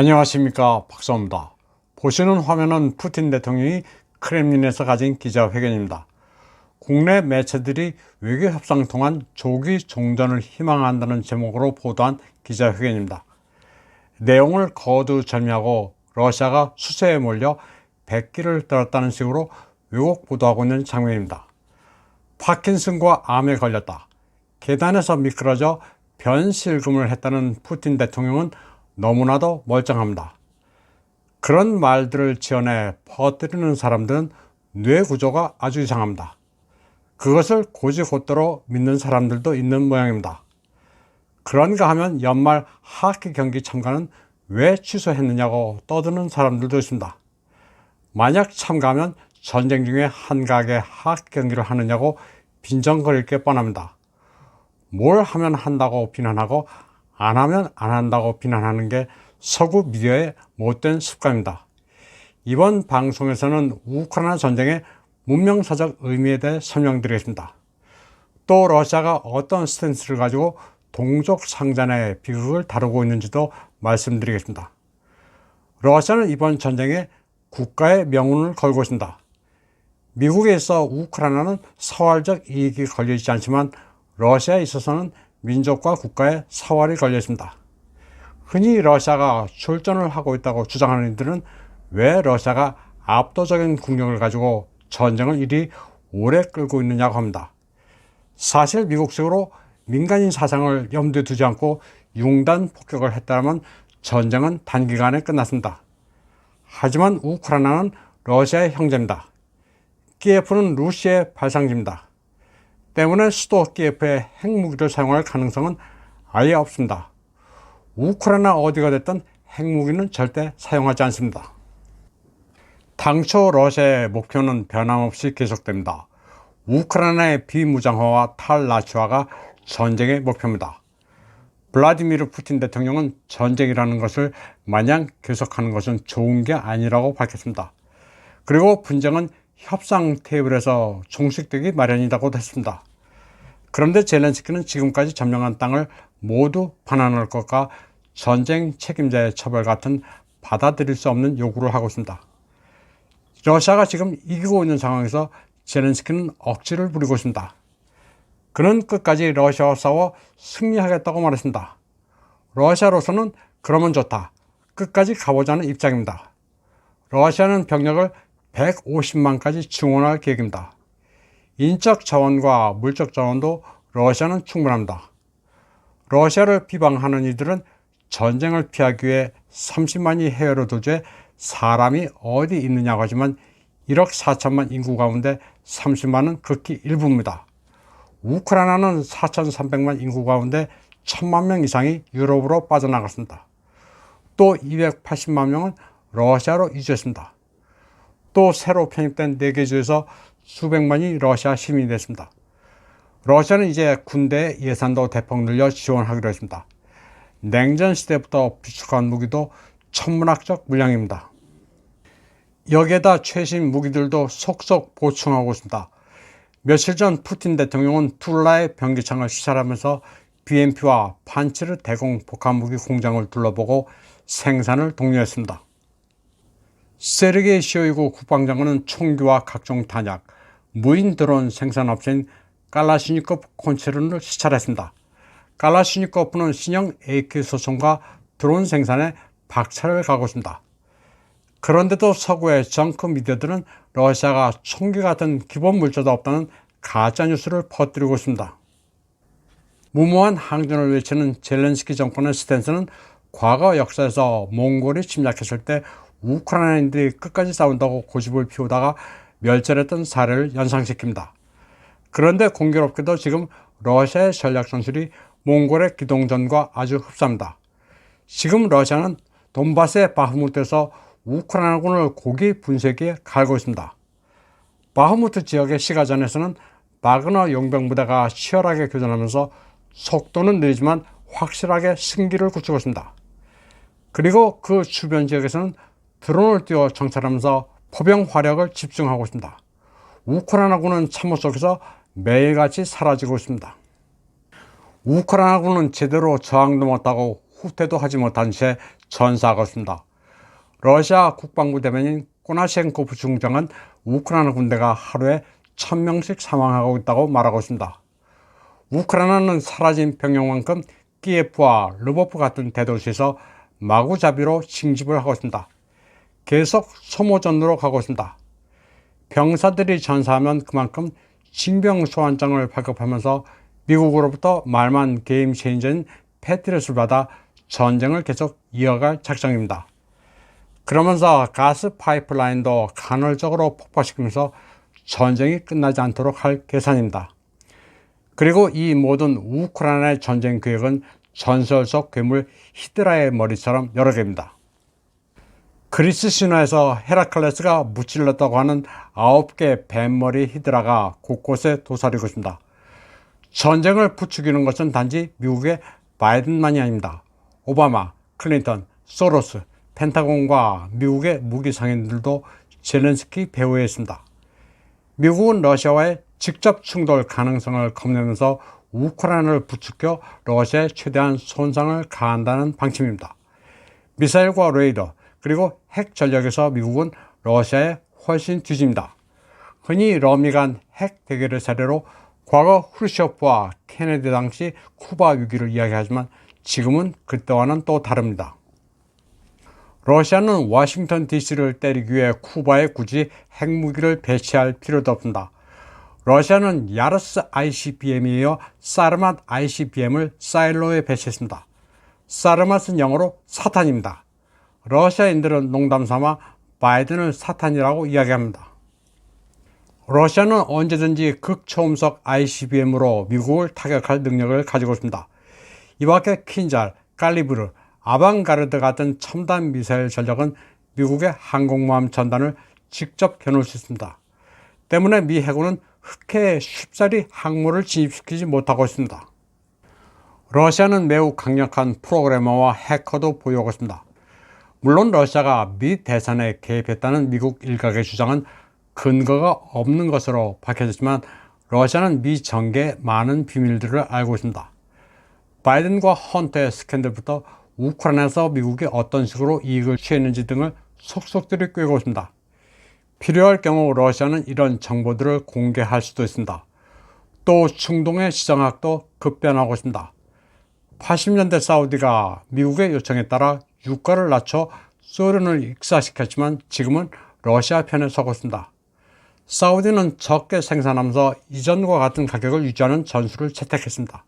안녕하십니까, 박사입니다. 보시는 화면은 푸틴 대통령이 크렘린에서 가진 기자회견입니다. 국내 매체들이 외교협상 통한 조기 종전을 희망한다는 제목으로 보도한 기자회견입니다. 내용을 거두절미하고 러시아가 수세에 몰려 백기를 들었다는 식으로 왜곡 보도하고 있는 장면입니다. 파킨슨과 암에 걸렸다, 계단에서 미끄러져 변실금을 했다는 푸틴 대통령은 너무나도 멀쩡합니다. 그런 말들을 지어내 퍼뜨리는 사람들은 뇌 구조가 아주 이상합니다. 그것을 곧이곧대로 믿는 사람들도 있는 모양입니다. 그런가 하면 연말 하키 경기 참가는 왜 취소했느냐고 떠드는 사람들도 있습니다. 만약 참가하면 전쟁 중에 한가하게 하키 경기를 하느냐고 빈정거릴 게 뻔합니다. 뭘 하면 한다고 비난하고 안 하면 안 한다고 비난하는 게 서구 미디어의 못된 습관입니다. 이번 방송에서는 우크라이나 전쟁의 문명사적 의미에 대해 설명드리겠습니다. 또 러시아가 어떤 스탠스를 가지고 동족 상잔의 비극을 다루고 있는지도 말씀드리겠습니다. 러시아는 이번 전쟁에 국가의 명운을 걸고 있습니다. 미국에 있어 우크라이나는 사활적 이익이 걸려있지 않지만 러시아에 있어서는 민족과 국가의 사활이 걸려 있습니다. 흔히 러시아가 출전을 하고 있다고 주장하는 이들은 왜 러시아가 압도적인 국력을 가지고 전쟁을 이리 오래 끌고 있느냐고 합니다. 사실 미국식으로 민간인 사상을 염두에 두지 않고 융단 폭격을 했다면 전쟁은 단기간에 끝났습니다. 하지만 우크라이나는 러시아의 형제입니다. 키예프는 루시아의 발상지입니다. 때문에 수도 키예프에 핵무기를 사용할 가능성은 아예 없습니다. 우크라이나 어디가 됐든 핵무기는 절대 사용하지 않습니다. 당초 러시아의 목표는 변함없이 계속됩니다. 우크라이나의 비무장화와 탈나치화가 전쟁의 목표입니다. 블라디미르 푸틴 대통령은 전쟁이라는 것을 마냥 계속하는 것은 좋은 게 아니라고 밝혔습니다. 그리고 분쟁은 협상 테이블에서 종식되기 마련이라고 했습니다. 그런데 젤렌스키는 지금까지 점령한 땅을 모두 반환할 것과 전쟁 책임자의 처벌 같은 받아들일 수 없는 요구를 하고 있습니다. 러시아가 지금 이기고 있는 상황에서 젤렌스키는 억지를 부리고 있습니다. 그는 끝까지 러시아와 싸워 승리하겠다고 말했습니다. 러시아로서는 그러면 좋다, 끝까지 가보자는 입장입니다. 러시아는 병력을 150만까지 증원할 계획입니다. 인적 자원과 물적 자원도 러시아는 충분합니다. 러시아를 비방하는 이들은 전쟁을 피하기 위해 30만이 해외로 도주해 사람이 어디 있느냐고 하지만 1억 4천만 인구 가운데 30만은 극히 일부입니다. 우크라이나는 4,300만 인구 가운데 1,000만 명 이상이 유럽으로 빠져나갔습니다. 또 280만 명은 러시아로 이주했습니다. 또 새로 편입된 4개 주에서 수백만이 러시아 시민이 됐습니다. 러시아는 이제 군대 예산도 대폭 늘려 지원하기로 했습니다. 냉전 시대부터 비축한 무기도 천문학적 물량입니다. 여기에다 최신 무기들도 속속 보충하고 있습니다. 며칠 전 푸틴 대통령은 툴라의 병기창을 시찰하면서 BMP와 판치르 대공 복합무기 공장을 둘러보고 생산을 독려했습니다. 세르게이 쇼이구 국방장관은 총기와 각종 탄약, 무인 드론 생산업체인 칼라시니코프 콘체르를 시찰했습니다. 칼라시니코프는 신형 AK 소총과 드론 생산에 박차를 가고 있습니다. 그런데도 서구의 정크 미디어들은 러시아가 총기 같은 기본 물자도 없다는 가짜뉴스를 퍼뜨리고 있습니다. 무모한 항전을 외치는 젤렌스키 정권의 스탠스는 과거 역사에서 몽골이 침략했을 때 우크라이나인들이 끝까지 싸운다고 고집을 피우다가 멸절했던 사례를 연상시킵니다. 그런데 공교롭게도 지금 러시아의 전략 전술이 몽골의 기동전과 아주 흡사합니다. 지금 러시아는 돈바스의 바흐무트에서 우크라이나군을 고기 분쇄기에 갈고 있습니다. 바흐무트 지역의 시가전에서는 바그너 용병부대가 치열하게 교전하면서 속도는 느리지만 확실하게 승기를 굳히고 있습니다. 그리고 그 주변 지역에서는 드론을 띄워 정찰하면서 포병 화력을 집중하고 있습니다. 우크라이나군은 참호 속에서 매일같이 사라지고 있습니다. 우크라이나군은 제대로 저항도 못하고 후퇴도 하지 못한 채 전사하고 있습니다. 러시아 국방부 대변인 꼬나셴코프 중장은 우크라이나 군대가 하루에 1000명씩 사망하고 있다고 말하고 있습니다. 우크라이나는 사라진 병력만큼 키예프와 르보프 같은 대도시에서 마구잡이로 징집을 하고 있습니다. 계속 소모전으로 가고 있습니다. 병사들이 전사하면 그만큼 징병소환장을 발급하면서 미국으로부터 말만 게임 체인저인 패트리엇을 받아 전쟁을 계속 이어갈 작정입니다. 그러면서 가스 파이프라인도 간헐적으로 폭파시키면서 전쟁이 끝나지 않도록 할 계산입니다. 그리고 이 모든 우크라이나의 전쟁 계획은 전설 속 괴물 히드라의 머리처럼 여러 개입니다. 그리스 신화에서 헤라클레스가 무찔렀다고 하는 9개 뱀머리 히드라가 곳곳에 도사리고 있습니다. 전쟁을 부추기는 것은 단지 미국의 바이든만이 아닙니다. 오바마, 클린턴, 소로스, 펜타곤과 미국의 무기 상인들도 젤렌스키 배후에 있습니다. 미국은 러시아와의 직접 충돌 가능성을 겁내면서 우크라이나를 부추겨 러시아에 최대한 손상을 가한다는 방침입니다. 미사일과 레이더 그리고 핵 전력에서 미국은 러시아에 훨씬 뒤집니다. 흔히 러미 간 핵 대결의 사례로 과거 후르쇼프와 케네디 당시 쿠바 위기를 이야기하지만 지금은 그때와는 또 다릅니다. 러시아는 워싱턴 DC를 때리기 위해 쿠바에 굳이 핵무기를 배치할 필요도 없습니다. 러시아는 야르스 ICBM에 이어 사르맛 ICBM을 사일로에 배치했습니다. 사르맛은 영어로 사탄입니다. 러시아인들은 농담삼아 바이든을 사탄이라고 이야기합니다. 러시아는 언제든지 극초음속 ICBM으로 미국을 타격할 능력을 가지고 있습니다. 이 밖에 킨잘, 칼리브르, 아방가르드 같은 첨단 미사일 전력은 미국의 항공모함 전단을 직접 겨눌 수 있습니다. 때문에 미 해군은 흑해에 쉽사리 항모를 진입시키지 못하고 있습니다. 러시아는 매우 강력한 프로그래머와 해커도 보유하고 있습니다. 물론 러시아가 미 대선에 개입했다는 미국 일각의 주장은 근거가 없는 것으로 밝혀졌지만 러시아는 미 정계의 많은 비밀들을 알고 있습니다. 바이든과 헌터의 스캔들부터 우크라이나에서 미국이 어떤 식으로 이익을 취했는지 등을 속속들이 꿰고 있습니다. 필요할 경우 러시아는 이런 정보들을 공개할 수도 있습니다. 또 중동의 시정학도 급변하고 있습니다. 80년대 사우디가 미국의 요청에 따라 유가를 낮춰 소련을 익사시켰지만 지금은 러시아 편에 서고 있습니다. 사우디는 적게 생산하면서 이전과 같은 가격을 유지하는 전술을 채택했습니다.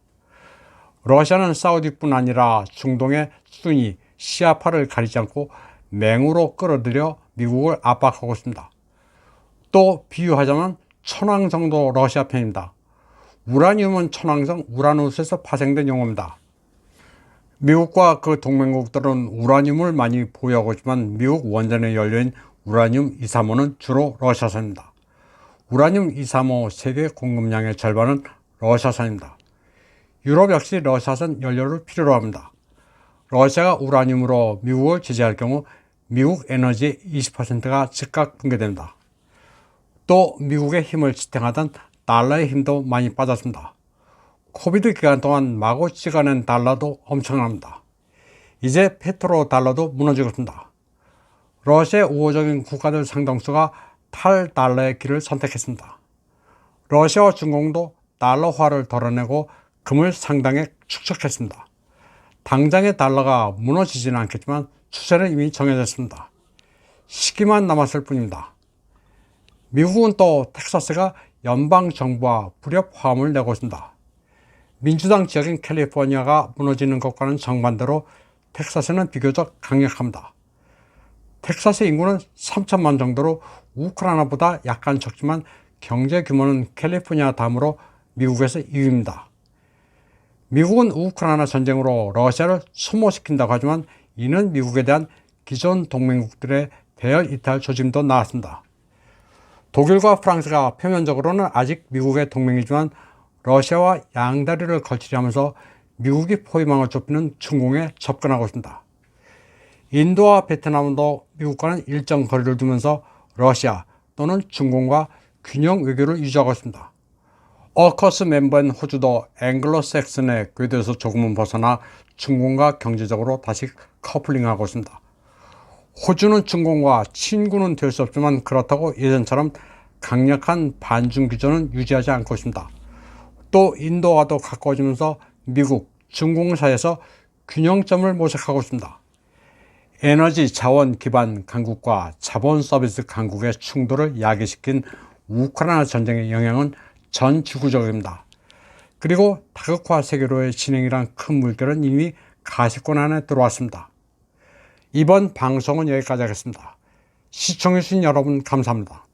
러시아는 사우디뿐 아니라 중동의 순위, 시아파를 가리지 않고 맹으로 끌어들여 미국을 압박하고 있습니다. 또 비유하자면 천황성도 러시아 편입니다. 우라늄은 천황성 우라누스에서 파생된 용어입니다. 미국과 그 동맹국들은 우라늄을 많이 보유하고 있지만 미국 원전의 연료인 우라늄 235는 주로 러시아산입니다. 우라늄 235 세계 공급량의 절반은 러시아산입니다. 유럽 역시 러시아산 연료를 필요로 합니다. 러시아가 우라늄으로 미국을 제재할 경우 미국 에너지의 20%가 즉각 붕괴됩니다. 또 미국의 힘을 지탱하던 달러의 힘도 많이 빠졌습니다. 코비드 기간 동안 마구 찍어낸 달러도 엄청납니다. 이제 페트로 달러도 무너지고 있습니다. 러시아의 우호적인 국가들 상당수가 탈달러의 길을 선택했습니다. 러시아와 중공도 달러화를 덜어내고 금을 상당히 축적했습니다. 당장의 달러가 무너지지는 않겠지만 추세는 이미 정해졌습니다. 시기만 남았을 뿐입니다. 미국은 또 텍사스가 연방정부와 불협 화음을 내고 있습니다. 민주당 지역인 캘리포니아가 무너지는 것과는 정반대로 텍사스는 비교적 강력합니다. 텍사스 인구는 3천만 정도로 우크라이나보다 약간 적지만 경제 규모는 캘리포니아 다음으로 미국에서 2위입니다. 미국은 우크라이나 전쟁으로 러시아를 소모시킨다고 하지만 이는 미국에 대한 기존 동맹국들의 대열 이탈 조짐도 나왔습니다. 독일과 프랑스가 표면적으로는 아직 미국의 동맹이지만 러시아와 양다리를 걸치려 하면서 미국이 포위망을 좁히는 중공에 접근하고 있습니다. 인도와 베트남도 미국과는 일정 거리를 두면서 러시아 또는 중공과 균형 외교를 유지하고 있습니다. 어커스 멤버인 호주도 앵글로색슨의 궤도에서 조금은 벗어나 중공과 경제적으로 다시 커플링하고 있습니다. 호주는 중공과 친구는 될 수 없지만 그렇다고 예전처럼 강력한 반중 기조는 유지하지 않고 있습니다. 또 인도와도 가까워지면서 미국, 중공 사이에서 균형점을 모색하고 있습니다. 에너지 자원 기반 강국과 자본 서비스 강국의 충돌을 야기시킨 우크라이나 전쟁의 영향은 전 지구적입니다. 그리고 다극화 세계로의 진행이란 큰 물결은 이미 가시권 안에 들어왔습니다. 이번 방송은 여기까지 하겠습니다. 시청해주신 여러분 감사합니다.